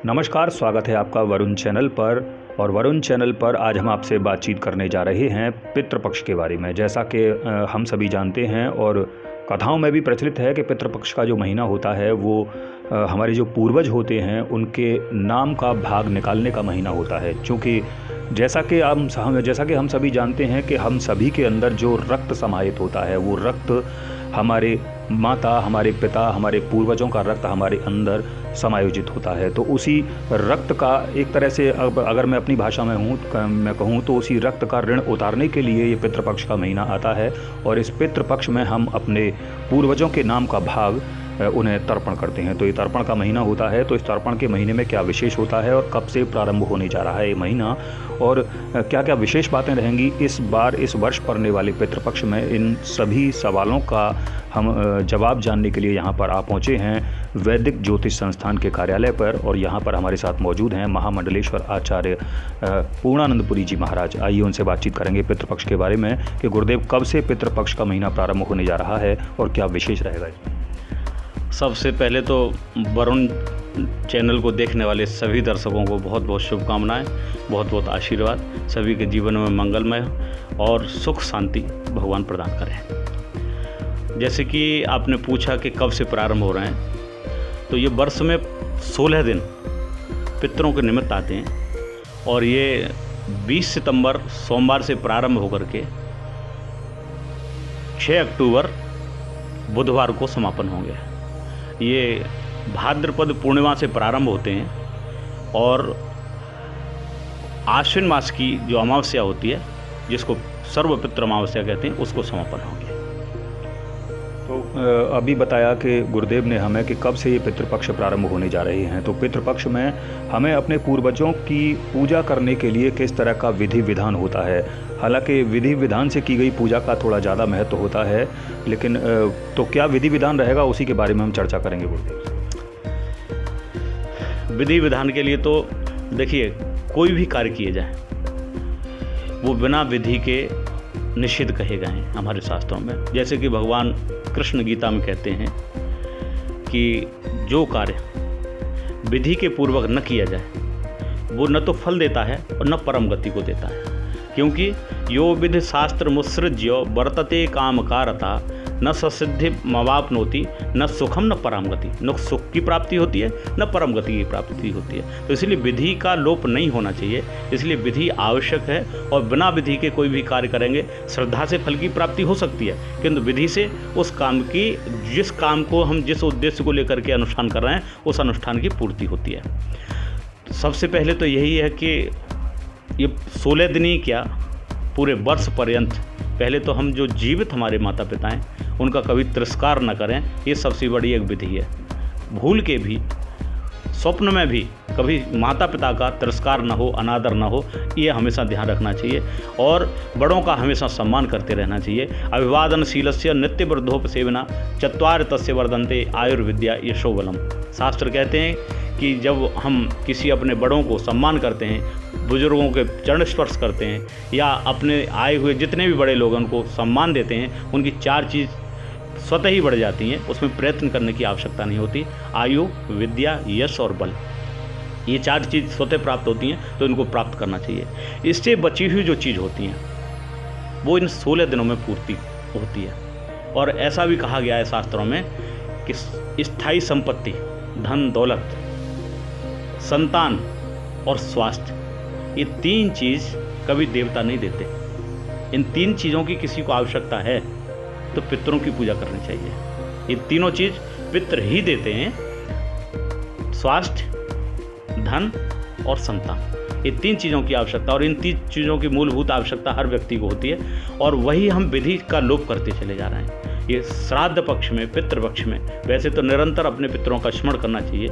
नमस्कार, स्वागत है आपका वरुण चैनल पर। और वरुण चैनल पर आज हम आपसे बातचीत करने जा रहे हैं पितृपक्ष के बारे में। जैसा कि हम सभी जानते हैं और कथाओं में भी प्रचलित है कि पितृपक्ष का जो महीना होता है वो हमारे जो पूर्वज होते हैं उनके नाम का भाग निकालने का महीना होता है। क्योंकि जैसा कि हम सभी जानते हैं कि हम सभी के अंदर जो रक्त समाहित होता है वो रक्त हमारे माता, हमारे पिता, हमारे पूर्वजों का रक्त हमारे अंदर समायोजित होता है। तो उसी रक्त का एक तरह से अगर मैं अपनी भाषा में मैं कहूँ तो उसी रक्त का ऋण उतारने के लिए ये पितृपक्ष का महीना आता है। और इस पितृपक्ष में हम अपने पूर्वजों के नाम का भाग उन्हें तर्पण करते हैं। तो ये तर्पण का महीना होता है। तो इस तर्पण के महीने में क्या विशेष होता है और कब से प्रारंभ होने जा रहा है ये महीना, और क्या क्या विशेष बातें रहेंगी इस बार इस वर्ष पड़ने वाले पितृपक्ष में, इन सभी सवालों का हम जवाब जानने के लिए यहाँ पर आ पहुँचे हैं वैदिक ज्योतिष संस्थान के कार्यालय पर। और यहाँ पर हमारे साथ मौजूद हैं महामंडलेश्वर आचार्य पूर्णानंदपुरी जी महाराज। आइए उनसे बातचीत करेंगे पितृपक्ष के बारे में कि गुरुदेव कब से पितृपक्ष का महीना प्रारंभ होने जा रहा है और क्या विशेष रहेगा। सबसे पहले तो वरुण चैनल को देखने वाले सभी दर्शकों को बहुत बहुत शुभकामनाएं, बहुत बहुत आशीर्वाद, सभी के जीवन में मंगलमय और सुख शांति भगवान प्रदान करें। जैसे कि आपने पूछा कि कब से प्रारंभ हो रहे हैं, तो ये वर्ष में 16 दिन पितरों के निमित्त आते हैं और ये 20 सितंबर सोमवार से प्रारंभ होकर के 6 अक्टूबर बुधवार को समापन होंगे। ये भाद्रपद पूर्णिमा से प्रारंभ होते हैं और आश्विन मास की जो अमावस्या होती है, जिसको सर्वपितृ अमावस्या कहते हैं, उसको समापन होंगे। तो अभी बताया कि गुरुदेव ने हमें कि कब से ये पितृपक्ष प्रारंभ होने जा रहे हैं। तो पितृपक्ष में हमें अपने पूर्वजों की पूजा करने के लिए किस तरह का विधि विधान होता है। हालांकि विधि विधान से की गई पूजा का थोड़ा ज़्यादा महत्व होता है, लेकिन तो क्या विधि विधान रहेगा उसी के बारे में हम चर्चा करेंगे गुरुदेव। विधि विधान के लिए तो देखिए, कोई भी कार्य किए जाए वो बिना विधि के निषिद्ध कहे गए हैं हमारे शास्त्रों में। जैसे कि भगवान कृष्ण गीता में कहते हैं कि जो कार्य विधि के पूर्वक न किया जाए वो न तो फल देता है और न परम गति को देता है। क्योंकि यो विधि शास्त्र मुत्सृज्य वर्तते कामकारता न ससिद्धि मवाप्नोति न सुखम न परम गति। न सुख की प्राप्ति होती है न परम गति की प्राप्ति होती है। तो इसलिए विधि का लोप नहीं होना चाहिए, इसलिए विधि आवश्यक है। और बिना विधि के कोई भी कार्य करेंगे, श्रद्धा से फल की प्राप्ति हो सकती है, किंतु विधि से उस काम की, जिस काम को हम जिस उद्देश्य को लेकर के अनुष्ठान कर रहे हैं, उस अनुष्ठान की पूर्ति होती है। तो सबसे पहले तो यही है कि ये 16 दिन ही क्या, पूरे वर्ष पर्यंत पहले तो हम जो जीवित हमारे माता पिता हैं उनका कभी तिरस्कार न करें। ये सबसे बड़ी एक विधि है। भूल के भी, स्वप्न में भी कभी माता पिता का तिरस्कार न हो, अनादर न हो, ये हमेशा ध्यान रखना चाहिए। और बड़ों का हमेशा सम्मान करते रहना चाहिए। अभिवादनशीलस्य नित्य वृद्धोपसेवना चत्वार तस्य वर्धन्ते आयुर्विद्या यशोबलम। शास्त्र कहते हैं कि जब हम किसी अपने बड़ों को सम्मान करते हैं, बुजुर्गों के चरण स्पर्श करते हैं, या अपने आए हुए जितने भी बड़े लोग उनको सम्मान देते हैं, उनकी 4 चीज़ स्वतः ही बढ़ जाती हैं। उसमें प्रयत्न करने की आवश्यकता नहीं होती। आयु, विद्या, यश और बल, ये 4 चीज़ स्वतः प्राप्त होती हैं, तो इनको प्राप्त करना चाहिए। इससे बची हुई जो चीज़ होती हैं वो इन 16 दिनों में पूर्ति होती है। और ऐसा भी कहा गया है शास्त्रों में कि स्थायी संपत्ति, धन दौलत, संतान और स्वास्थ्य, ये 3 चीज़ कभी देवता नहीं देते। इन 3 चीज़ों की किसी को आवश्यकता है तो पितरों की पूजा करनी चाहिए। ये तीनों चीज़ पितर ही देते हैं, स्वास्थ्य, धन और संतान। ये 3 चीज़ों की आवश्यकता, और इन 3 चीज़ों की मूलभूत आवश्यकता हर व्यक्ति को होती है। और वही हम विधि का लोप करते चले जा रहे हैं। ये श्राद्ध पक्ष में, पितृपक्ष में वैसे तो निरंतर अपने पितरों का स्मरण करना चाहिए।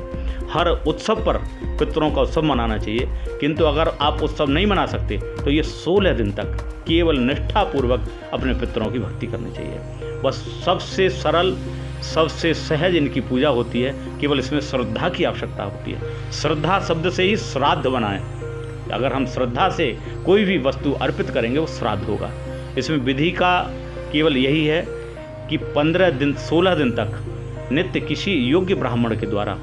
हर उत्सव पर पितरों का उत्सव मनाना चाहिए। किंतु अगर आप उत्सव नहीं मना सकते तो ये 16 दिन तक केवल निष्ठापूर्वक अपने पितरों की भक्ति करनी चाहिए। बस सबसे सरल, सबसे सहज इनकी पूजा होती है। केवल इसमें श्रद्धा की आवश्यकता होती है। श्रद्धा शब्द से ही श्राद्ध बना है। अगर हम श्रद्धा से कोई भी वस्तु अर्पित करेंगे वो श्राद्ध होगा। इसमें विधि का केवल यही है कि 15 दिन 16 दिन तक नित्य किसी योग्य ब्राह्मण के द्वारा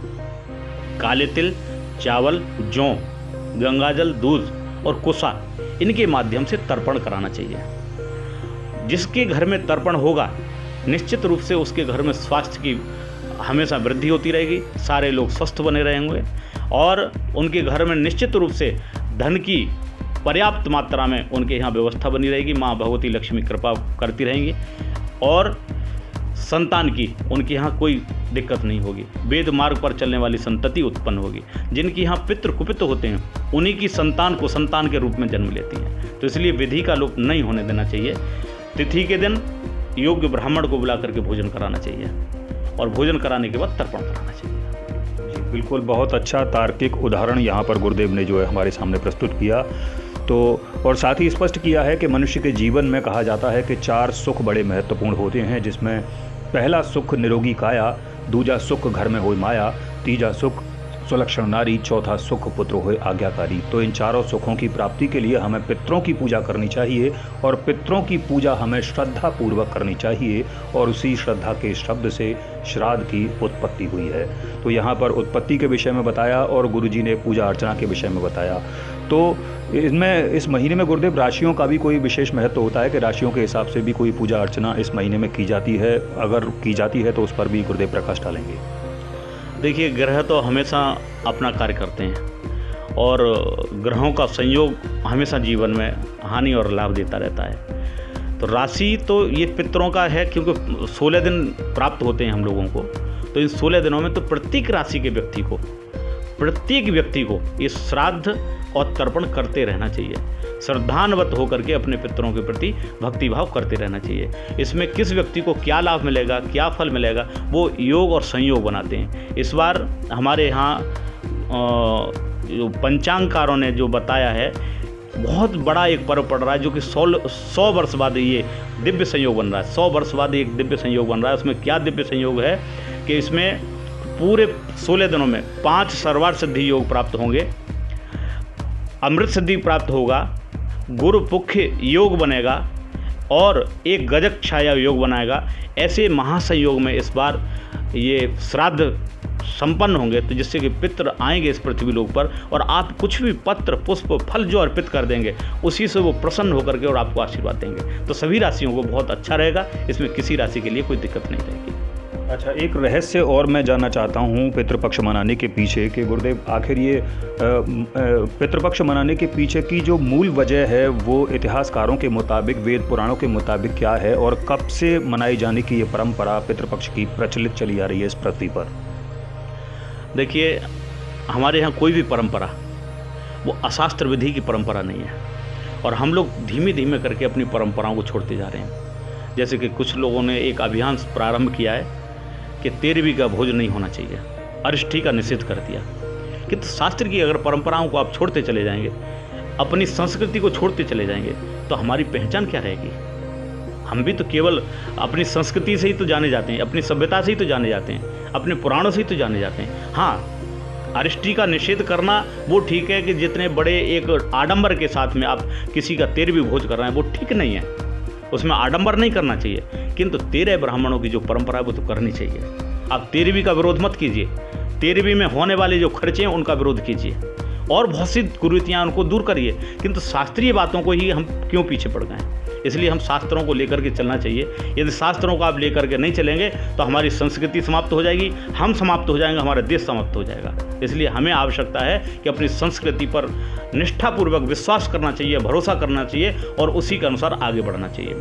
काले तिल, चावल, जौ, गंगाजल, दूध और कुसा, इनके माध्यम से तर्पण कराना चाहिए। जिसके घर में तर्पण होगा निश्चित रूप से उसके घर में स्वास्थ्य की हमेशा वृद्धि होती रहेगी, सारे लोग स्वस्थ बने रहेंगे और उनके घर में निश्चित रूप से धन की पर्याप्त मात्रा में उनके यहाँ व्यवस्था बनी रहेगी। माँ भगवती लक्ष्मी कृपा करती रहेंगी और संतान की उनके यहाँ कोई दिक्कत नहीं होगी। वेद मार्ग पर चलने वाली संतति उत्पन्न होगी। जिनके यहाँ पितृ कुपित होते हैं उन्हीं की संतान को संतान के रूप में जन्म लेती हैं। तो इसलिए विधि का लोप नहीं होने देना चाहिए। तिथि के दिन योग्य ब्राह्मण को बुला करके भोजन कराना चाहिए और भोजन कराने के बाद तर्पण कराना चाहिए। जी बिल्कुल, बहुत अच्छा तार्किक उदाहरण यहाँ पर गुरुदेव ने जो है हमारे सामने प्रस्तुत किया। तो और साथ ही स्पष्ट किया है कि मनुष्य के जीवन में कहा जाता है कि 4 सुख बड़े महत्वपूर्ण होते हैं, जिसमें पहला सुख निरोगी काया, दूजा सुख घर में होए माया, तीजा सुख सुलक्षण नारी, चौथा सुख पुत्र होए आज्ञाकारी। तो इन चारों सुखों की प्राप्ति के लिए हमें पितरों की पूजा करनी चाहिए और पितरों की पूजा हमें श्रद्धा पूर्वक करनी चाहिए और उसी श्रद्धा के शब्द से श्राद्ध की उत्पत्ति हुई है। तो यहाँ पर उत्पत्ति के विषय में बताया और गुरुजी ने पूजा अर्चना के विषय में बताया। तो इसमें इस महीने में गुरुदेव राशियों का भी कोई विशेष महत्व होता है कि राशियों के हिसाब से भी कोई पूजा अर्चना इस महीने में की जाती है? अगर की जाती है तो उस पर भी गुरुदेव प्रकाश डालेंगे। देखिए, ग्रह तो हमेशा अपना कार्य करते हैं और ग्रहों का संयोग हमेशा जीवन में हानि और लाभ देता रहता है। तो राशि तो ये पितरों का है, क्योंकि 16 दिन प्राप्त होते हैं हम लोगों को। तो इन 16 दिनों में तो प्रत्येक राशि के व्यक्ति को, प्रत्येक व्यक्ति को ये श्राद्ध और तर्पण करते रहना चाहिए। श्रद्धान्वित होकर के अपने पितरों के प्रति भक्तिभाव करते रहना चाहिए। इसमें किस व्यक्ति को क्या लाभ मिलेगा, क्या फल मिलेगा, वो योग और संयोग बनाते हैं। इस बार हमारे यहाँ जो पंचांगकारों ने जो बताया है, बहुत बड़ा एक पर्व पड़ रहा है जो कि 100 वर्ष बाद ये दिव्य संयोग बन रहा है। 100 वर्ष बाद एक दिव्य संयोग बन रहा है। उसमें क्या दिव्य संयोग है कि इसमें पूरे 16 दिनों में 5 सर्वार्थ सिद्धि योग प्राप्त होंगे, अमृत सिद्धि प्राप्त होगा, गुरु पुख्य योग बनेगा और एक गजक छाया योग बनाएगा। ऐसे महासंयोग में इस बार ये श्राद्ध संपन्न होंगे, तो जिससे कि पितृ आएंगे इस पृथ्वी लोक पर और आप कुछ भी पत्र पुष्प फल जो अर्पित कर देंगे उसी से वो प्रसन्न होकर के और आपको आशीर्वाद देंगे। तो सभी राशियों को बहुत अच्छा रहेगा, इसमें किसी राशि के लिए कोई दिक्कत नहीं रहेगी। अच्छा, एक रहस्य और मैं जानना चाहता हूँ पितृपक्ष मनाने के पीछे कि गुरुदेव आखिर ये पितृपक्ष मनाने के पीछे की जो मूल वजह है वो इतिहासकारों के मुताबिक, वेद पुराणों के मुताबिक क्या है और कब से मनाई जाने की ये परंपरा पितृपक्ष की प्रचलित चली आ रही है इस पृथ्वी पर? देखिए, हमारे यहाँ कोई भी परंपरा वो अशास्त्र विधि की परंपरा नहीं है और हम लोग धीमे धीमे करके अपनी परंपराओं को छोड़ते जा रहे हैं। जैसे कि कुछ लोगों ने एक अभियान प्रारंभ किया है कि 13वीं का भोज नहीं होना चाहिए, अरिष्ठी का निषेध कर दिया। किंतु शास्त्र की अगर परंपराओं को आप छोड़ते चले जाएंगे, अपनी संस्कृति को छोड़ते चले जाएंगे, तो हमारी पहचान क्या रहेगी? हम भी तो केवल अपनी संस्कृति से ही तो जाने जाते हैं, अपनी सभ्यता से ही तो जाने जाते हैं, अपने पुराणों से ही तो जाने जाते हैं। हाँ, अरिष्टी का निषेध करना वो ठीक है कि जितने बड़े एक आडंबर के साथ में आप किसी का 13वीं भोज कर रहे हैं वो ठीक नहीं है, उसमें आडंबर नहीं करना चाहिए। किंतु 13 ब्राह्मणों की जो परंपरा है वो तो करनी चाहिए। आप 13वीं का विरोध मत कीजिए, 13वीं में होने वाले जो खर्चे हैं उनका विरोध कीजिए और बहुत सी कुरीतियाँ उनको दूर करिए। किंतु शास्त्रीय बातों को ही हम क्यों पीछे पड़ गए हैं? इसलिए हम शास्त्रों को लेकर के चलना चाहिए। यदि शास्त्रों को आप लेकर के नहीं चलेंगे तो हमारी संस्कृति समाप्त हो जाएगी, हम समाप्त हो जाएंगे, हमारा देश समाप्त हो जाएगा। इसलिए हमें आवश्यकता है कि अपनी संस्कृति पर निष्ठापूर्वक विश्वास करना चाहिए, भरोसा करना चाहिए और उसी के अनुसार आगे बढ़ना चाहिए।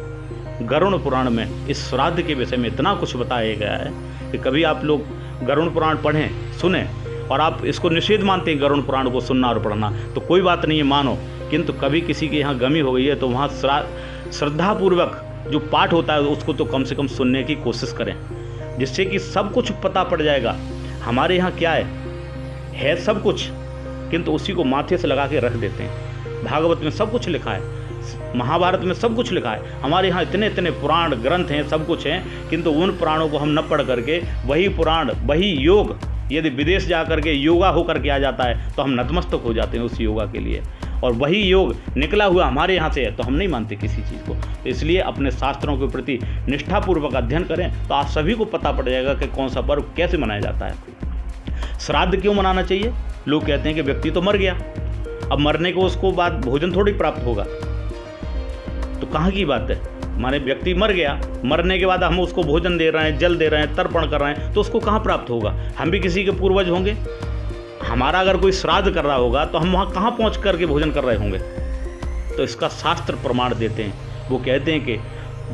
गरुड़ पुराण में इस श्राद्ध के विषय में इतना कुछ बताया गया है कि कभी आप लोग गरुड़ पुराण पढ़ें, सुने और आप इसको निषेध मानते हैं गरुड़ पुराण को सुनना और पढ़ना, तो कोई बात नहीं है, मानो। किंतु कभी किसी के यहाँ गमी हो गई है तो वहाँ श्रद्धापूर्वक जो पाठ होता है उसको तो कम से कम सुनने की कोशिश करें, जिससे कि सब कुछ पता पड़ जाएगा। हमारे यहाँ क्या है सब कुछ, किंतु उसी को माथे से लगा के रख देते हैं। भागवत में सब कुछ लिखा है, महाभारत में सब कुछ लिखा है, हमारे यहाँ इतने इतने पुराण ग्रंथ हैं, सब कुछ हैं, किंतु उन पुराणों को हम न पढ़ करके वही पुराण, वही योग, यदि विदेश जा करके योगा होकर के आ जाता है तो हम नतमस्तक हो जाते हैं उस योगा के लिए, और वही योग निकला हुआ हमारे यहाँ से है तो हम नहीं मानते किसी चीज़ को। तो इसलिए अपने शास्त्रों के प्रति निष्ठापूर्वक अध्ययन करें तो आप सभी को पता पड़ जाएगा कि कौन सा पर्व कैसे मनाया जाता है। श्राद्ध क्यों मनाना चाहिए? लोग कहते हैं कि व्यक्ति तो मर गया, अब मरने को उसको बाद भोजन थोड़ी प्राप्त होगा। तो कहाँ की बात है? हमारे व्यक्ति मर गया, मरने के बाद हम उसको भोजन दे रहे हैं, जल दे रहे हैं, तर्पण कर रहे हैं, तो उसको कहाँ प्राप्त होगा? हम भी किसी के पूर्वज होंगे। हमारा अगर कोई श्राद्ध कर रहा होगा तो हम वहाँ कहाँ पहुँच करके भोजन कर रहे होंगे? तो इसका शास्त्र प्रमाण देते हैं। वो कहते हैं कि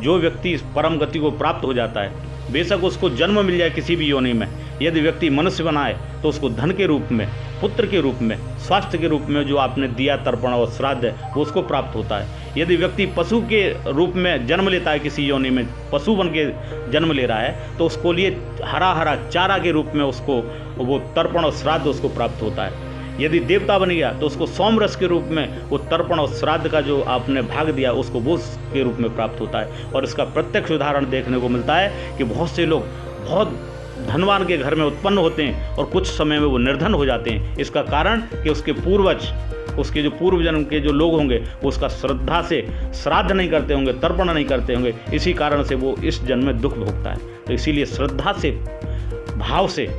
जो व्यक्ति परम गति को प्राप्त हो जाता है, बेशक उसको जन्म मिल जाए किसी भी योनि में, यदि व्यक्ति मनुष्य बनाए तो उसको धन के रूप में, पुत्र के रूप में, स्वास्थ्य के रूप में जो आपने दिया तर्पण और श्राद्ध है वो उसको प्राप्त होता है। यदि व्यक्ति पशु के रूप में जन्म लेता है, किसी योनि में पशु बन के जन्म ले रहा है, तो उसको लिए हरा हरा चारा के रूप में उसको वो तर्पण और श्राद्ध उसको प्राप्त होता है। यदि देवता बन गया तो उसको सोम रस के रूप में वो तर्पण और श्राद्ध का जो आपने भाग दिया उसको वो के रूप में प्राप्त होता है। और इसका प्रत्यक्ष उदाहरण देखने को मिलता है कि बहुत से लोग बहुत धनवान के घर में उत्पन्न होते हैं और कुछ समय में वो निर्धन हो जाते हैं। इसका कारण कि उसके पूर्वज, उसके जो पूर्व जन्म के जो लोग होंगे वो उसका श्रद्धा से श्राद्ध नहीं करते होंगे, तर्पण नहीं करते होंगे, इसी कारण से वो इस जन्म में दुख भोगता है। तो इसीलिए श्रद्धा से, भाव से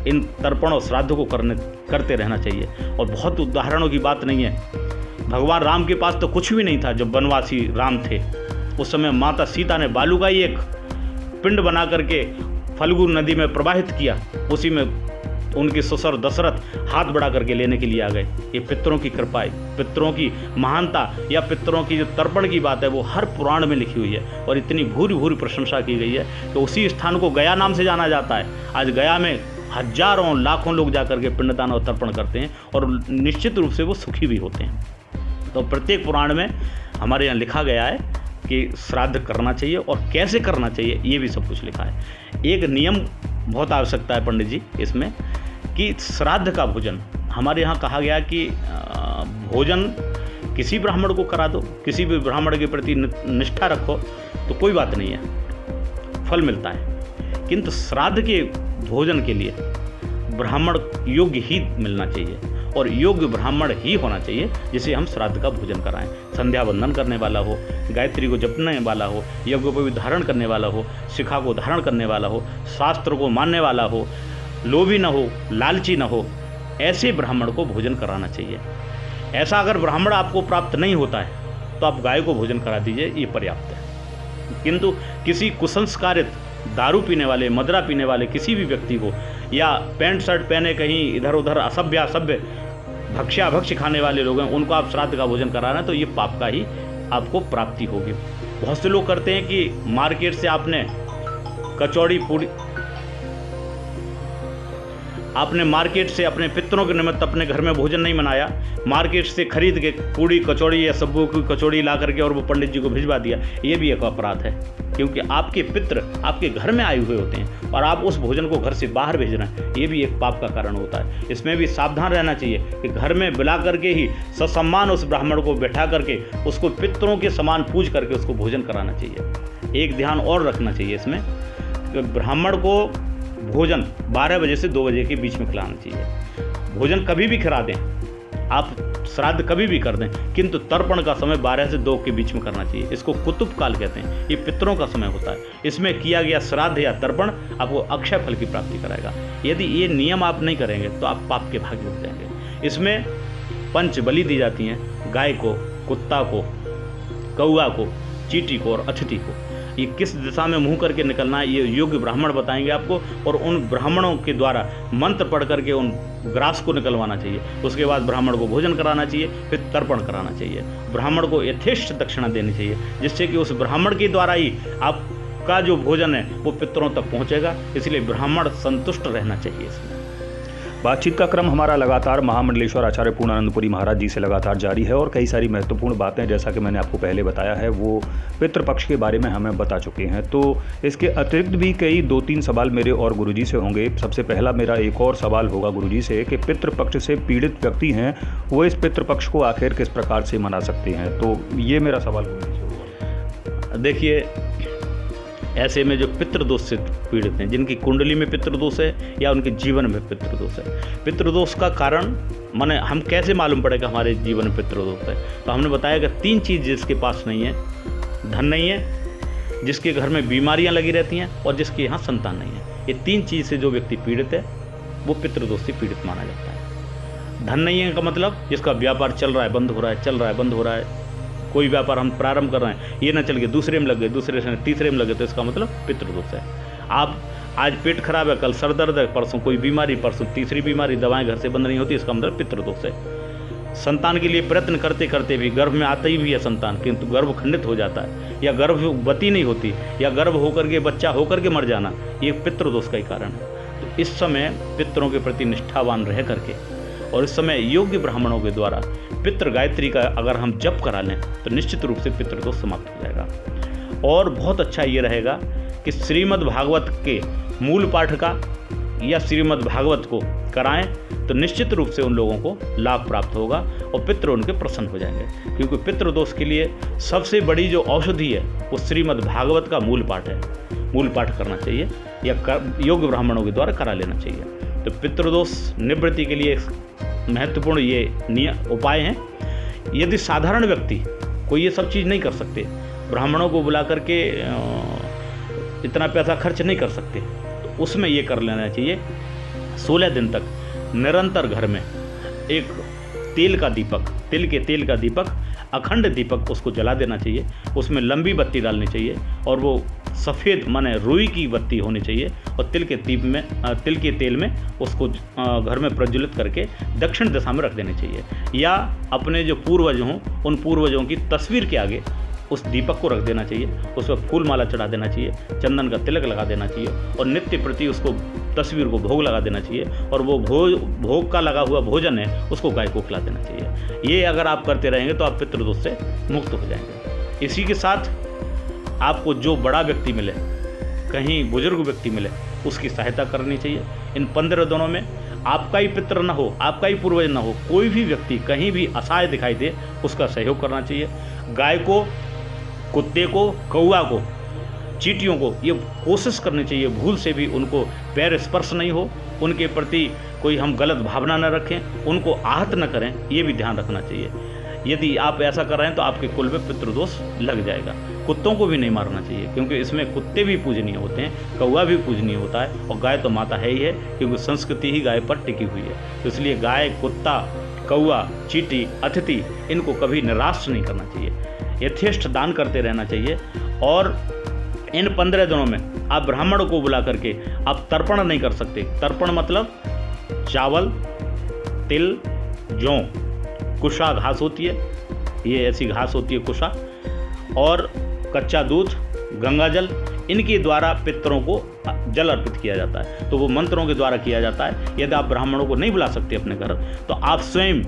इन तर्पण और श्राद्ध को करते रहना चाहिए। और बहुत उदाहरणों की बात नहीं है। भगवान राम के पास तो कुछ भी नहीं था जब वनवासी राम थे। उस समय माता सीता ने बालू का ही एक पिंड बना करके फल्गु नदी में प्रवाहित किया, उसी में उनके ससुर दशरथ हाथ बढ़ा करके लेने के लिए आ गए। ये पितरों की कृपा, पितरों की महानता या पितरों की जो तर्पण की बात है वो हर पुराण में लिखी हुई है और इतनी भूरी भूरी प्रशंसा की गई है कि उसी स्थान को गया नाम से जाना जाता है। आज गया में हजारों लाखों लोग जाकर के पिंडदान और तर्पण करते हैं और निश्चित रूप से वो सुखी भी होते हैं। तो प्रत्येक पुराण में हमारे यहाँ लिखा गया है कि श्राद्ध करना चाहिए और कैसे करना चाहिए, ये भी सब कुछ लिखा है। एक नियम बहुत आवश्यकता है पंडित जी इसमें कि श्राद्ध का भोजन हमारे यहाँ कहा गया कि भोजन किसी ब्राह्मण को करा दो, किसी भी ब्राह्मण के प्रति निष्ठा रखो तो कोई बात नहीं है, फल मिलता है। किंतु श्राद्ध के भोजन के लिए ब्राह्मण योग्य ही मिलना चाहिए और योग्य ब्राह्मण ही होना चाहिए जिसे हम श्राद्ध का भोजन कराएं। संध्या वंदन करने वाला हो, गायत्री को जपने वाला हो, यज्ञ को भी धारण करने वाला हो, शिखा को धारण करने वाला हो, शास्त्र को मानने वाला हो, लोभी न हो, लालची न हो, ऐसे ब्राह्मण को भोजन कराना चाहिए। ऐसा अगर ब्राह्मण आपको प्राप्त नहीं होता है तो आप गाय को भोजन करा दीजिए, ये पर्याप्त है। किंतु किसी कुसंस्कारित दारू पीने वाले, मदरा पीने वाले किसी भी व्यक्ति को या पैंट शर्ट पहने कहीं इधर उधर असभ्य भक्ष्याभक्ष्य खाने वाले लोग हैं, उनको आप श्राद्ध का भोजन कराना तो ये पाप का ही आपको प्राप्ति होगी। बहुत से लोग करते हैं कि मार्केट से आपने कचौड़ी पूड़ी, आपने मार्केट से अपने पितरों के निमित्त अपने घर में भोजन नहीं बनाया, मार्केट से खरीद के पूड़ी कचौड़ी या सब्बू की कचौड़ी ला करके और वो पंडित जी को भिजवा दिया, ये भी एक अपराध है। क्योंकि आपके पितर आपके घर में आए हुए होते हैं और आप उस भोजन को घर से बाहर भेज रहे हैं, ये भी एक पाप का कारण होता है। इसमें भी सावधान रहना चाहिए कि घर में बुला करके ही ससम्मान उस ब्राह्मण को बैठा करके उसको पितरों के समान पूज करके उसको भोजन कराना चाहिए। एक ध्यान और रखना चाहिए इसमें कि ब्राह्मण को भोजन 12 बजे से 2 बजे के बीच में खिलाना चाहिए। भोजन कभी भी खिला दें आप, श्राद्ध कभी भी कर दें, किंतु तर्पण का समय 12 से 2 के बीच में करना चाहिए। इसको कुतुब काल कहते हैं, ये पितरों का समय होता है। इसमें किया गया श्राद्ध या तर्पण आपको अक्षय फल की प्राप्ति कराएगा। यदि ये नियम आप नहीं करेंगे तो आप पाप के भागी हो जाएंगे। इसमें पंच बलि दी जाती हैं, गाय को, कुत्ता को, कौआ को, चींटी को और अतिथि को। ये किस दिशा में मुंह करके निकलना है ये योग्य ब्राह्मण बताएंगे आपको, और उन ब्राह्मणों के द्वारा मंत्र पढ़ करके उन ग्रास को निकलवाना चाहिए। उसके बाद ब्राह्मण को भोजन कराना चाहिए, फिर तर्पण कराना चाहिए। ब्राह्मण को यथेष्ट दक्षिणा देनी चाहिए, जिससे कि उस ब्राह्मण के द्वारा ही आपका जो भोजन है वो पितरों तक पहुँचेगा। इसलिए ब्राह्मण संतुष्ट रहना चाहिए। इसमें बातचीत का क्रम हमारा लगातार महामंडलेश्वर आचार्य पूर्णानंदपुरी महाराज जी से लगातार जारी है और कई सारी महत्वपूर्ण बातें, जैसा कि मैंने आपको पहले बताया है, वो पितृपक्ष के बारे में हमें बता चुके हैं। तो इसके अतिरिक्त भी कई 2-3 सवाल मेरे और गुरुजी से होंगे। सबसे पहला मेरा एक और सवाल होगा गुरुजी से कि पितृपक्ष से पीड़ित व्यक्ति हैं वो इस पितृपक्ष को आखिर किस प्रकार से मना सकते हैं, तो ये मेरा सवाल गुरुजी से होगा। देखिए, ऐसे में जो पितृदोष से पीड़ित हैं, जिनकी कुंडली में पितृदोष है या उनके जीवन में पितृदोष है, पितृदोष का कारण माने हम कैसे मालूम पड़ेगा हमारे जीवन में पितृदोष है? तो हमने बताया कि 3 चीज़ जिसके पास नहीं है, धन नहीं है, जिसके घर में बीमारियां लगी रहती हैं और जिसके यहाँ संतान नहीं है। ये 3 चीज़ से जो व्यक्ति पीड़ित है वो पितृदोष से पीड़ित माना जाता है। धन नहीं है का मतलब जिसका व्यापार चल रहा है बंद हो रहा है, चल रहा है बंद हो रहा है। कोई व्यापार हम प्रारंभ कर रहे हैं, ये ना चल गए, दूसरे में लग गए, दूसरे से तीसरे में लगे, तो इसका मतलब पितृदोष है। आप आज पेट खराब है, कल सर दर्द है, परसों कोई बीमारी, परसों तीसरी बीमारी, दवाएं घर से बंद नहीं होती, इसका मतलब पितृदोष है। संतान के लिए प्रयत्न करते करते भी गर्भ में आता ही भी है संतान, किंतु गर्भ खंडित हो जाता है, या गर्भवती नहीं होती, या गर्भ होकर के बच्चा होकर के मर जाना, ये पितृदोष का ही कारण है। तो इस समय पितरों के प्रति निष्ठावान रह करके और इस समय योग्य ब्राह्मणों के द्वारा पितृ गायत्री का अगर हम जप करा लें तो निश्चित रूप से पितृदोष समाप्त हो जाएगा। और बहुत अच्छा ये रहेगा कि श्रीमद् भागवत के मूल पाठ का या श्रीमद् भागवत को कराएं तो निश्चित रूप से उन लोगों को लाभ प्राप्त होगा और पितृ उनके प्रसन्न हो जाएंगे, क्योंकि पितृदोष के लिए सबसे बड़ी जो औषधि है वो श्रीमद् भागवत का मूल पाठ है। मूल पाठ करना चाहिए या योग्य ब्राह्मणों के द्वारा करा लेना चाहिए। तो पितृदोष निवृत्ति के लिए महत्वपूर्ण ये उपाय हैं। यदि साधारण व्यक्ति कोई ये सब चीज़ नहीं कर सकते, ब्राह्मणों को बुला करके इतना पैसा खर्च नहीं कर सकते, तो उसमें ये कर लेना चाहिए 16 दिन तक निरंतर घर में एक तेल का दीपक, तिल के तेल का दीपक, अखंड दीपक उसको जला देना चाहिए। उसमें लंबी बत्ती डालनी चाहिए और वो सफ़ेद माने रुई की बत्ती होनी चाहिए और तिल के तेल में उसको घर में प्रज्वलित करके दक्षिण दिशा में रख देनी चाहिए, या अपने जो पूर्वज हों उन पूर्वजों की तस्वीर के आगे उस दीपक को रख देना चाहिए, उस पर फूल माला चढ़ा देना चाहिए, चंदन का तिलक लगा देना चाहिए और नित्य प्रति उसको तस्वीर को भोग लगा देना चाहिए और वो भोग का लगा हुआ भोजन है उसको गाय को खिला देना चाहिए। ये अगर आप करते रहेंगे तो आप पितृदोष से मुक्त हो जाएंगे। इसी के साथ आपको जो बड़ा व्यक्ति मिले, कहीं बुजुर्ग व्यक्ति मिले, उसकी सहायता करनी चाहिए। इन 15 दिनों में आपका ही पितृ न हो, आपका ही पूर्वज न हो, कोई भी व्यक्ति कहीं भी असहाय दिखाई दे उसका सहयोग करना चाहिए। गाय को, कुत्ते को, कौआ को, चींटियों को ये कोशिश करनी चाहिए भूल से भी उनको पैर स्पर्श नहीं हो, उनके प्रति कोई हम गलत भावना न रखें, उनको आहत न करें, ये भी ध्यान रखना चाहिए। यदि आप ऐसा कर रहे हैं तो आपके कुल में पितृदोष लग जाएगा। कुत्तों को भी नहीं मारना चाहिए, क्योंकि इसमें कुत्ते भी पूजनीय होते हैं, कौआ भी पूजनीय होता है और गाय तो माता है ही है, क्योंकि संस्कृति ही गाय पर टिकी हुई है। तो इसलिए गाय, कुत्ता, कौआ, चींटी, अतिथि, इनको कभी निराश नहीं करना चाहिए, यथेष्ट दान करते रहना चाहिए। और इन 15 दिनों में आप ब्राह्मण को बुला करके आप तर्पण नहीं कर सकते। तर्पण मतलब चावल, तिल, जौ, कुशा घास होती है, ये ऐसी घास होती है कुशा, और कच्चा दूध, गंगाजल, इनके द्वारा पितरों को जल अर्पित किया जाता है। तो वो मंत्रों के द्वारा किया जाता है। यदि आप ब्राह्मणों को नहीं बुला सकते अपने घर, तो आप स्वयं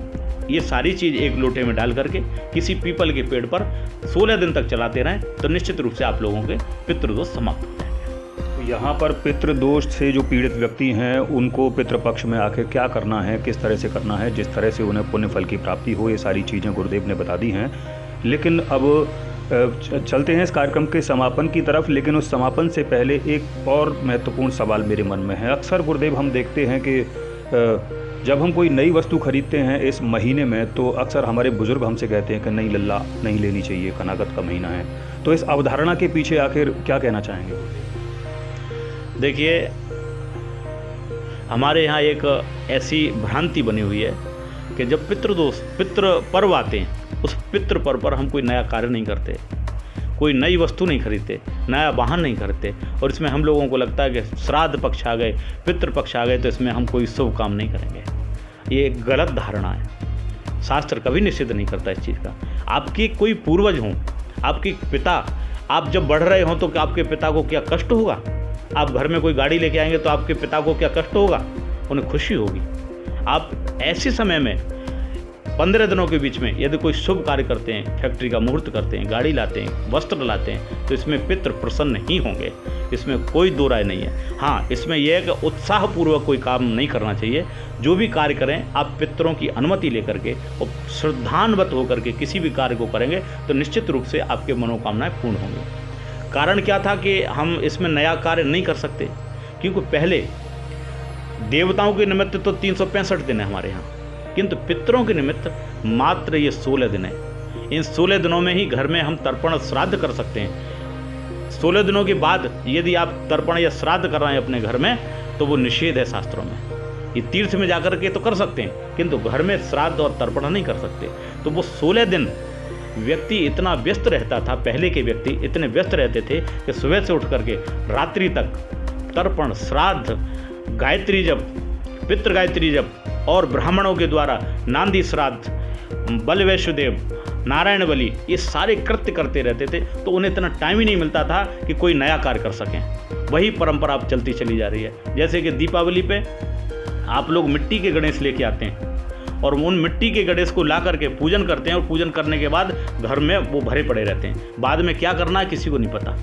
ये सारी चीज़ एक लोटे में डाल करके किसी पीपल के पेड़ पर 16 दिन तक चलाते रहें तो निश्चित रूप से आप लोगों के पितृदोष समाप्त हो जाएंगे। तो यहाँ पर पितृदोष से जो पीड़ित व्यक्ति हैं उनको पितृपक्ष में आकर क्या करना है, किस तरह से करना है, जिस तरह से उन्हें पुण्य फल की प्राप्ति हो, ये सारी चीज़ें गुरुदेव ने बता दी हैं। लेकिन अब चलते हैं इस कार्यक्रम के समापन की तरफ। लेकिन उस समापन से पहले एक और महत्वपूर्ण सवाल मेरे मन में है। अक्सर गुरुदेव हम देखते हैं कि जब हम कोई नई वस्तु खरीदते हैं इस महीने में, तो अक्सर हमारे बुजुर्ग हमसे कहते हैं कि नहीं लल्ला नहीं लेनी चाहिए, कनागत का महीना है। तो इस अवधारणा के पीछे आखिर क्या कहना चाहेंगे? देखिए, हमारे यहाँ एक ऐसी भ्रांति बनी हुई है कि जब पितृ पर्व आते हैं, उस पितृ पर्व पर हम कोई नया कार्य नहीं करते, कोई नई वस्तु नहीं खरीदते, नया वाहन नहीं खरीदते, और इसमें हम लोगों को लगता है कि श्राद्ध पक्ष आ गए, पितृ पक्ष आ गए, तो इसमें हम कोई शुभ काम नहीं करेंगे। ये एक गलत धारणा है। शास्त्र कभी निषेध नहीं करता इस चीज़ का। आपके कोई पूर्वज हों, आपके पिता, आप जब बढ़ रहे हों तो क्या आपके पिता को क्या कष्ट होगा? आप घर में कोई गाड़ी लेके आएंगे तो आपके पिता को क्या कष्ट होगा? उन्हें खुशी होगी। आप ऐसे समय में 15 दिनों के बीच में यदि कोई शुभ कार्य करते हैं, फैक्ट्री का मुहूर्त करते हैं, गाड़ी लाते हैं, वस्त्र लाते हैं, तो इसमें पितृ प्रसन्न ही होंगे, इसमें कोई दो राय नहीं है। हाँ, इसमें यह है कि उत्साहपूर्वक कोई काम नहीं करना चाहिए। जो भी कार्य करें आप पितरों की अनुमति लेकर के और श्रद्धान्वित होकर के किसी भी कार्य को करेंगे तो निश्चित रूप से आपके मनोकामनाएं पूर्ण होंगी। कारण क्या था कि हम इसमें नया कार्य नहीं कर सकते, क्योंकि पहले देवताओं के निमित्त तो 365 दिन है हमारे यहाँ, किंतु पितरों के निमित्त मात्र ये 16 दिन है। इन 16 दिनों में ही घर में हम तर्पण श्राद्ध कर सकते हैं। 16 दिनों के बाद यदि आप तर्पण या श्राद्ध कर रहे हैं अपने घर में तो वो निषेध है शास्त्रों में। ये तीर्थ में जाकर के तो कर सकते हैं, किंतु घर में श्राद्ध और तर्पण नहीं कर सकते। तो वो 16 दिन व्यक्ति इतना व्यस्त रहता था, पहले के व्यक्ति इतने व्यस्त रहते थे कि सुबह से उठ करके रात्रि तक तर्पण, श्राद्ध, गायत्री जप, पितृ गायत्री जप और ब्राह्मणों के द्वारा नांदी श्राद्ध, बल वैष्णदेव, नारायण बलि, ये सारे कृत्य करते रहते थे। तो उन्हें इतना टाइम ही नहीं मिलता था कि कोई नया कार्य कर सकें। वही परंपरा अब चलती चली जा रही है। जैसे कि दीपावली पे आप लोग मिट्टी के गणेश लेके आते हैं और उन मिट्टी के गणेश को ला करके पूजन करते हैं और पूजन करने के बाद घर में वो भरे पड़े रहते हैं। बाद में क्या करना है किसी को नहीं पता।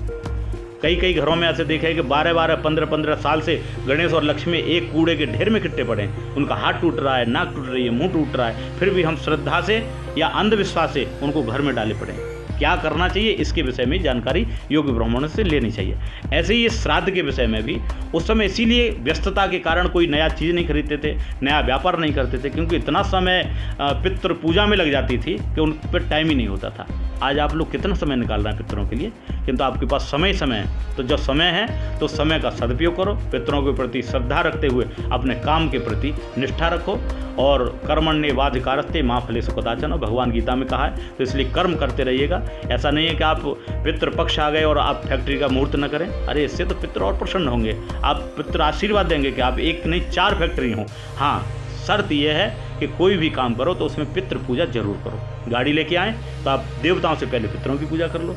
कई घरों में ऐसे देखा है कि 12-12, 15-15 साल से गणेश और लक्ष्मी एक कूड़े के ढेर में इकट्ठे पड़े हैं। उनका हाथ टूट रहा है, नाक टूट रही है, मुंह टूट रहा है, फिर भी हम श्रद्धा से या अंधविश्वास से उनको घर में डाले पड़े हैं। क्या करना चाहिए इसके विषय में जानकारी योग्य ब्राह्मणों से लेनी चाहिए। ऐसे ही श्राद्ध के विषय में भी उस समय इसीलिए व्यस्तता के कारण कोई नया चीज़ नहीं खरीदते थे, नया व्यापार नहीं करते थे, क्योंकि इतना समय पितृ पूजा में लग जाती थी कि उन पर टाइम ही नहीं होता था। आज आप लोग कितना समय निकाल रहे हैं पितरों के लिए, किंतु आपके पास समय है। तो जब समय है तो समय का सदुपयोग करो, पितरों के प्रति श्रद्धा रखते हुए अपने काम के प्रति निष्ठा रखो। और कर्मण्येवाधिकारस्ते मा फलेषु कदाचन, भगवान गीता में कहा है। तो इसलिए कर्म करते रहिएगा। ऐसा नहीं है कि आप पितृपक्ष आ गए और आप फैक्ट्री का मुहूर्त न करें। अरे इससे तो पितर और प्रसन्न होंगे, आप पितर आशीर्वाद देंगे कि आप एक नहीं 4 फैक्ट्री हों। हाँ, शर्त यह है कि कोई भी काम करो तो उसमें पितृ पूजा जरूर करो। गाड़ी लेके आएँ तो आप देवताओं से पहले पितरों की पूजा कर लो।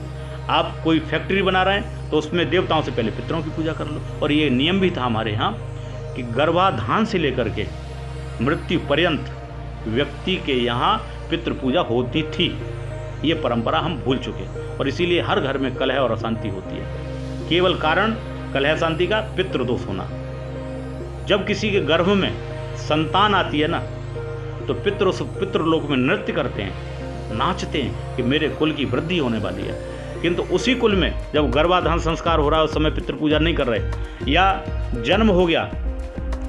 आप कोई फैक्ट्री बना रहे हैं तो उसमें देवताओं से पहले पितरों की पूजा कर लो। और ये नियम भी था हमारे यहाँ कि गर्भाधान से लेकर के मृत्यु पर्यंत व्यक्ति के यहाँ पितृ पूजा होती थी। ये परंपरा हम भूल चुके और इसीलिए हर घर में कलह और अशांति होती है। केवल कारण कलह शांति का पितृदोष होना। जब किसी के गर्भ में संतान आती है ना तो पितृलोक में नृत्य करते हैं, नाचते हैं कि मेरे कुल की वृद्धि होने वाली है। किंतु उसी कुल में जब गर्भाधान संस्कार हो रहा है उस समय पितृ पूजा नहीं कर रहे, या जन्म हो गया,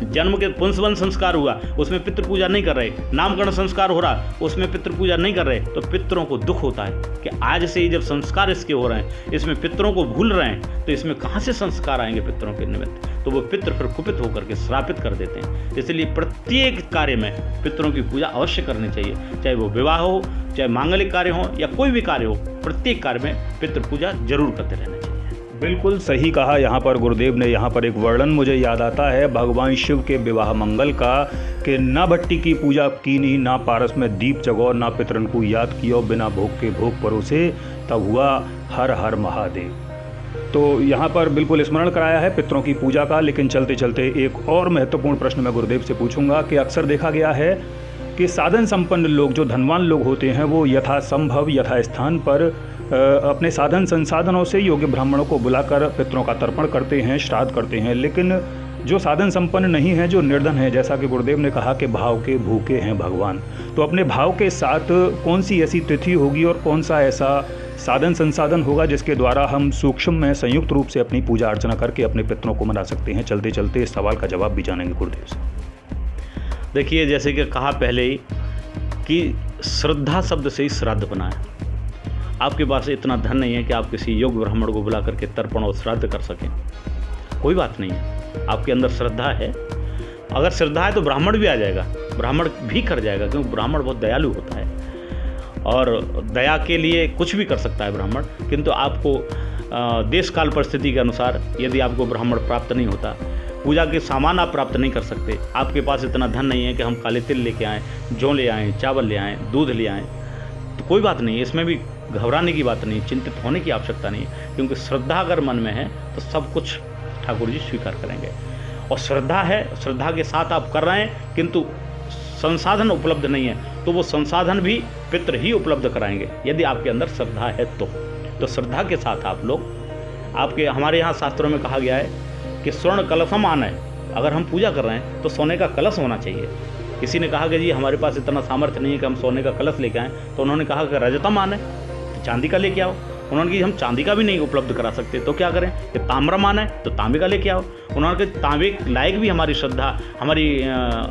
जन्म के पुंसवन संस्कार हुआ उसमें पितृ पूजा नहीं कर रहे, नामकरण संस्कार हो रहा उसमें पितृ पूजा नहीं कर रहे, तो पितरों को दुख होता है कि आज से ही जब संस्कार इसके हो रहे हैं इसमें पितरों को भूल रहे हैं तो इसमें कहाँ से संस्कार आएंगे पितरों के निमित्त। तो वो पितृ फिर कुपित होकर के श्रापित कर देते हैं। इसलिए प्रत्येक कार्य में पितरों की पूजा अवश्य करनी चाहिए, चाहे वो विवाह हो, चाहे मांगलिक कार्य हो या कोई भी कार्य हो, प्रत्येक कार्य में पितृ पूजा जरूर करते रहना चाहिए। बिल्कुल सही कहा यहाँ पर गुरुदेव ने। यहाँ पर एक वर्णन मुझे याद आता है भगवान शिव के विवाह मंगल का कि ना भट्टी की पूजा कीनी, ना पारस में दीप जगो, ना पितरन को याद कियो, बिना भोग के भोग परोसे, तब हुआ हर हर महादेव। तो यहाँ पर बिल्कुल स्मरण कराया है पितरों की पूजा का। लेकिन चलते चलते एक और महत्वपूर्ण प्रश्न मैं गुरुदेव से पूछूंगा कि अक्सर देखा गया है कि साधन संपन्न लोग, जो धनवान लोग होते हैं, वो यथासंभव यथास्थान पर अपने साधन संसाधनों से योग्य ब्राह्मणों को बुलाकर पितरों का तर्पण करते हैं, श्राद्ध करते हैं। लेकिन जो साधन संपन्न नहीं है, जो निर्धन है, जैसा कि गुरुदेव ने कहा कि भाव के भूखे हैं भगवान, तो अपने भाव के साथ कौन सी ऐसी तिथि होगी और कौन सा ऐसा साधन संसाधन होगा जिसके द्वारा हम सूक्ष्म में संयुक्त रूप से अपनी पूजा अर्चना करके अपने पितरों को मना सकते हैं। चलते चलते इस सवाल का जवाब भी जानेंगे गुरुदेव से। देखिए, जैसे कि कहा पहले ही कि श्रद्धा शब्द से ही श्राद्ध बना है। आपके पास इतना धन नहीं है कि आप किसी योग्य ब्राह्मण को बुला करके तर्पण और श्राद्ध कर सकें, कोई बात नहीं है। आपके अंदर श्रद्धा है, अगर श्रद्धा है तो ब्राह्मण भी आ जाएगा, ब्राह्मण भी कर जाएगा, क्योंकि ब्राह्मण बहुत दयालु होता है और दया के लिए कुछ भी कर सकता है ब्राह्मण। किंतु आपको देश काल परिस्थिति के अनुसार यदि आपको ब्राह्मण प्राप्त नहीं होता, पूजा के सामान आप प्राप्त नहीं कर सकते, आपके पास इतना धन नहीं है कि हम काले तिल लेके आएँ, जौ ले आएँ, चावल ले आएँ, दूध ले आएँ, तो कोई बात नहीं, इसमें भी घबराने की बात नहीं, चिंतित होने की आवश्यकता नहीं है। क्योंकि श्रद्धा अगर मन में है तो सब कुछ ठाकुर जी स्वीकार करेंगे। और श्रद्धा है, श्रद्धा के साथ आप कर रहे हैं, किंतु संसाधन उपलब्ध नहीं है तो वो संसाधन भी पितृ ही उपलब्ध कराएंगे यदि आपके अंदर श्रद्धा है तो श्रद्धा के साथ आप लोग, आपके हमारे यहाँ शास्त्रों में कहा गया है कि स्वर्ण कलशम आना है। अगर हम पूजा कर रहे हैं तो सोने का कलश होना चाहिए। किसी ने कहा कि जी हमारे पास इतना सामर्थ्य नहीं है कि हम सोने का कलश लेके आएँ, तो उन्होंने कहा कि रजतम आना है तो चांदी का लेके आओ। उन्होंने कहा हम चांदी का भी नहीं उपलब्ध करा सकते तो क्या करें, कि ताम्रम आना है तो तांबे का लेके आओ। उन्होंने कहा तांबे लायक भी हमारी श्रद्धा, हमारी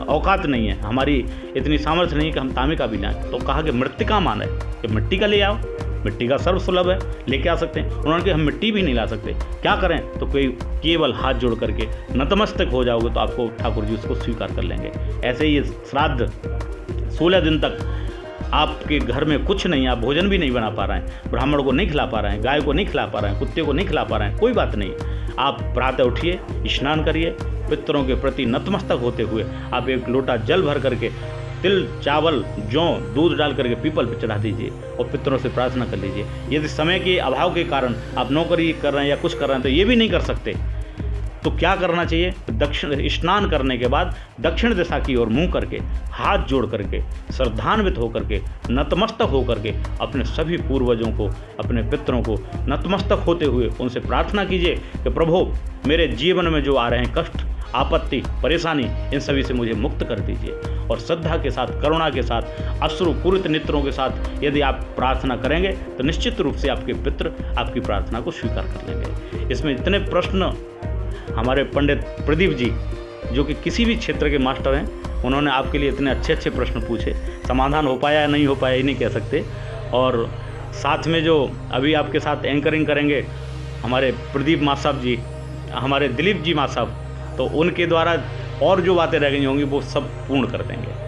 औकात नहीं है, हमारी इतनी सामर्थ्य नहीं है कि हम तांबे का भी लाएँ, तो कहा कि मृत्तिका माना है कि मिट्टी का ले आओ। मिट्टी का सर्वसुलभ है, लेके आ सकते हैं। उन्होंने कहा हम मिट्टी भी नहीं ला सकते, क्या करें? तो कोई केवल हाथ जोड़ करके नतमस्तक हो जाओगे तो आपको ठाकुर जी उसको स्वीकार कर लेंगे। ऐसे ही श्राद्ध 16 दिन तक आपके घर में कुछ नहीं, आप भोजन भी नहीं बना पा रहे हैं, ब्राह्मण को नहीं खिला पा रहे हैं, गाय को नहीं खिला पा रहे हैं, कुत्ते को नहीं खिला पा रहे हैं, कोई बात नहीं। आप प्रातः उठिए, स्नान करिए, पितरों के प्रति नतमस्तक होते हुए आप एक लोटा जल भर करके तिल, चावल, जौ, दूध डाल करके पीपल पर चढ़ा दीजिए और पितरों से प्रार्थना कर लीजिए। यदि समय के अभाव के कारण आप नौकरी कर रहे हैं या कुछ कर रहे हैं तो ये भी नहीं कर सकते, तो क्या करना चाहिए? दक्षिण स्नान करने के बाद दक्षिण दिशा की ओर मुंह करके, हाथ जोड़ करके, श्रद्धान्वित होकर के, नतमस्तक होकर के अपने सभी पूर्वजों को, अपने पितरों को नतमस्तक होते हुए उनसे प्रार्थना कीजिए कि प्रभु मेरे जीवन में जो आ रहे हैं कष्ट, आपत्ति, परेशानी, इन सभी से मुझे मुक्त कर दीजिए। और श्रद्धा के साथ, करुणा के साथ, अश्रुपूरित नेत्रों के साथ यदि आप प्रार्थना करेंगे तो निश्चित रूप से आपके पितृ आपकी प्रार्थना को स्वीकार कर लेंगे। इसमें इतने प्रश्न हमारे पंडित प्रदीप जी, जो कि किसी भी क्षेत्र के मास्टर हैं, उन्होंने आपके लिए इतने अच्छे अच्छे प्रश्न पूछे। समाधान हो पाया या नहीं हो पाया ये नहीं कह सकते। और साथ में जो अभी आपके साथ एंकरिंग करेंगे हमारे प्रदीप माँ साहब जी, हमारे दिलीप जी माँ साहब, तो उनके द्वारा और जो बातें रह गई होंगी वो सब पूर्ण कर देंगे।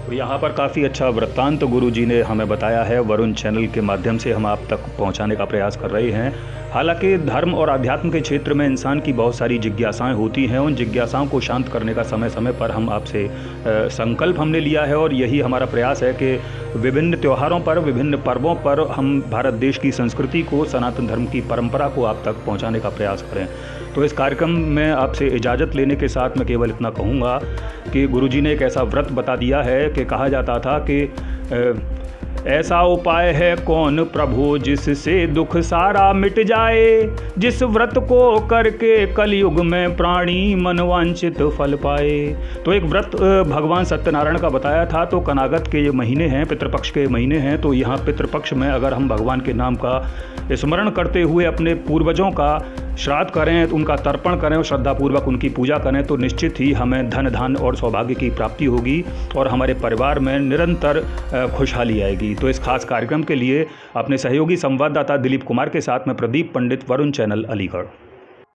तो यहाँ पर काफ़ी अच्छा वृत्तांत गुरु जी ने हमें बताया है, वरुण चैनल के माध्यम से हम आप तक पहुँचाने का प्रयास कर रहे हैं। हालांकि धर्म और अध्यात्म के क्षेत्र में इंसान की बहुत सारी जिज्ञासाएं होती हैं, उन जिज्ञासाओं को शांत करने का समय समय पर हम आपसे संकल्प हमने लिया है और यही हमारा प्रयास है कि विभिन्न त्योहारों पर, विभिन्न पर्वों पर हम भारत देश की संस्कृति को, सनातन धर्म की परंपरा को आप तक पहुंचाने का प्रयास करें। तो इस कार्यक्रम में आपसे इजाज़त लेने के साथ मैं केवल इतना कहूँगा कि गुरुजी ने एक ऐसा व्रत बता दिया है कि कहा जाता था कि ऐसा उपाय है कौन प्रभु जिससे दुख सारा मिट जाए, जिस व्रत को करके कलयुग में प्राणी मनवांछित फल पाए। तो एक व्रत भगवान सत्यनारायण का बताया था। तो कनागत के ये महीने हैं, पितृपक्ष के महीने हैं, तो यहाँ पितृपक्ष में अगर हम भगवान के नाम का स्मरण करते हुए अपने पूर्वजों का श्राद्ध करें, उनका तर्पण करें और श्रद्धापूर्वक उनकी पूजा करें तो निश्चित ही हमें धन धान और सौभाग्य की प्राप्ति होगी और हमारे परिवार में निरंतर खुशहाली आएगी। तो इस खास कार्यक्रम के लिए अपने सहयोगी संवाददाता दिलीप कुमार के साथ मैं प्रदीप पंडित, वरुण चैनल, अलीगढ़।